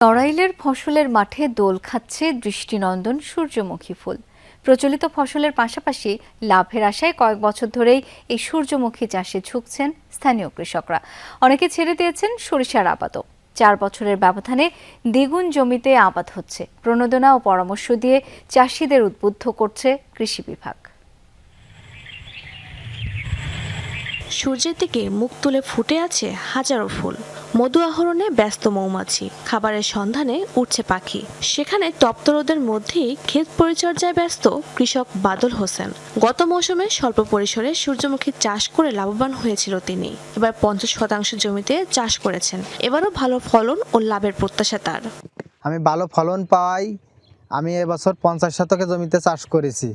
নড়াইলের ফসলের মাঠে দোল খাচ্ছে দৃষ্টিনন্দন সূর্যমুখী ফুল। প্রচলিত ফসলের পাশাপাশি লাভের আশায় কয়েক বছর ধরেই এই সূর্যমুখী চাষে ঝুঁকছেন স্থানীয় কৃষকরা। অনেকে ছেড়ে দিয়েছেন সরিষার আবাদও। 4 বছরের ব্যবধানে দ্বিগুণ জমিতে আবাদ হচ্ছে। প্রণোদনা ও পরামর্শ দিয়ে চাষিদের উদ্বুদ্ধ করছে কৃষি বিভাগ। সূর্যের দিকে মুখ তুলে ফুটে আছে হাজারো ফুল। মধু আহরণে ব্যস্ত মৌমাছি, খাবারের সন্ধানে উঠছে পাখি। সেখানে তপ্ত রোদের মধ্যেই ক্ষেত পরিচর্যায় ব্যস্ত কৃষক বাদল হোসেন। গত মৌসুমে স্বল্প পরিসরে সূর্যমুখী চাষ করে লাভবান হয়েছিল তিনি। এবার 50% জমিতে চাষ করেছেন। এবারও ভালো ফলন ও লাভের প্রত্যাশা তার। আমি ভালো ফলন পাই। আমি এবছর 50 শতকে জমিতে চাষ করেছি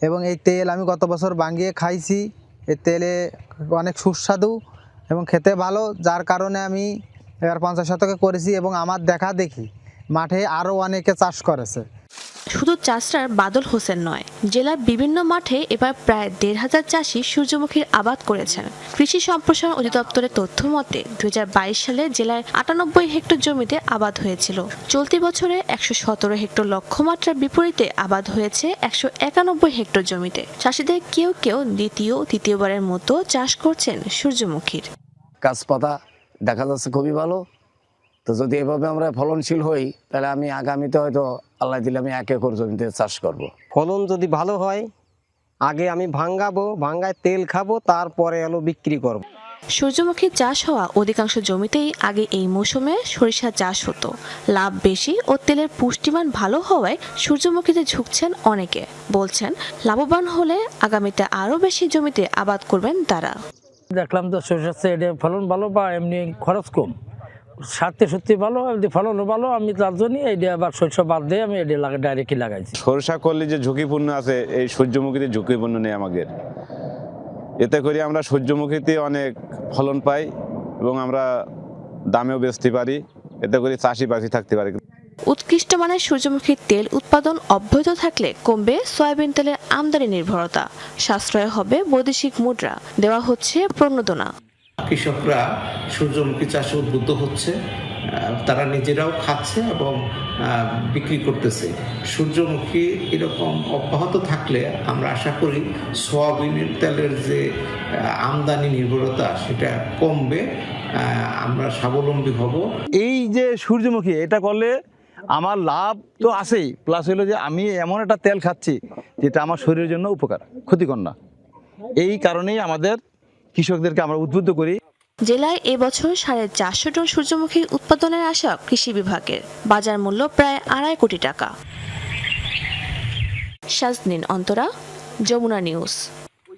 এবং এই তেল আমি গত বছর বাঙিয়ে খাইছি। এই তেলে অনেক সুস্বাদু এবং খেতে ভালো, যার কারণে আমি এবার 50 শতকে করেছি এবং আমার দেখা দেখি মাঠে আরও অনেকে চাষ করেছে। শুধু চাষরার বাদল হোসেন নয়, জেলার বিভিন্ন মাঠে এবার প্রায় 1,500 চাষি সূর্যমুখীর আবাদ করেছেন। কৃষি সম্প্রসারণ অধিদপ্তরের তথ্য মতে 2022 সালে জেলায় 98 হেক্টর জমিতে আবাদ হয়েছিল। চলতি বছরে 117 হেক্টর লক্ষ্যমাত্রার বিপরীতে আবাদ হয়েছে 191 হেক্টর জমিতে। চাষিদের কেউ কেউ দ্বিতীয় তৃতীয়বারের মতো চাষ করছেন সূর্যমুখীর। গাছপাতা দেখা যাচ্ছে খুবই ভালো। তো যদি এভাবে আমরা ফলনশীল হই তাহলে আমি আগামীতে হয়তো আল্লাহ দিলে আমি 1 একর জমিতে চাষ করব। ফলন যদি ভালো হয়, আগে আমি ভাঙ্গায় তেল খাবো, তারপরে বিক্রি করব। সূর্যমুখী চাষ হওয়া অধিকাংশ জমিতেই আগে এই মৌসুমে সরিষা চাষ হতো। লাভ বেশি ও তেলের পুষ্টিমান ভালো হওয়ায় সূর্যমুখীতে ঝুঁকছেন অনেকে। বলছেন লাভবান হলে আগামীতে আরও বেশি জমিতে আবাদ করবেন তারা। দেখলাম তো সরিষার চেয়ে ফলন ভালো বা এমনি খরচ কম, সত্যি ভালো, ফলনও ভালো। আমি তার জন্য এইটা আবার সরিষা বাদ দিয়ে আমি এটা ডাইরেক্টলি লাগাইছি। সরিষা করলে যে ঝুঁকিপূর্ণ আছে, এই সূর্যমুখীতে ঝুঁকিপূর্ণ নেই আমাদের। এতে করে আমরা সূর্যমুখীতে অনেক ফলন পাই এবং আমরা দামেও বেচতে পারি। এতে করে চাষি বাঁচি থাকতে পারি। উৎকৃষ্ট মানের সূর্যমুখীর তেল উৎপাদন অব্যাহত থাকলে কমবে সয়াবিন তেলের আমদানি নির্ভরতা, সাশ্রয় হবে বৈদেশিক মুদ্রা, দেওয়া হচ্ছে প্রণোদনা। কৃষকরা সূর্যমুখী চাষে উদ্বুদ্ধ হচ্ছে, তারা নিজেরাও খাচ্ছে এবং বিক্রি করতেছে। সূর্যমুখী এরকম অব্যাহত থাকলে আমরা আশা করি সয়াবিনের তেলের যে আমদানি নির্ভরতা সেটা কমবে, আমরা স্বাবলম্বী হব। এই যে সূর্যমুখী এটা করলে আমার লাভ তো আছেই, প্লাস হলো যে আমি এমন একটা তেল খাচ্ছি যেটা আমার শরীরের জন্য উপকার, ক্ষতিকর না। এই কারণেই আমাদের কৃষকদেরকে আমরা উদ্বুদ্ধ করি। জেলায় এবছর 450 টন সূর্যমুখী উৎপাদনের আশা কৃষি বিভাগের। বাজার মূল্য প্রায় 2.5 কোটি টাকা। শাজনীন অন্তরা, যমুনা নিউজ।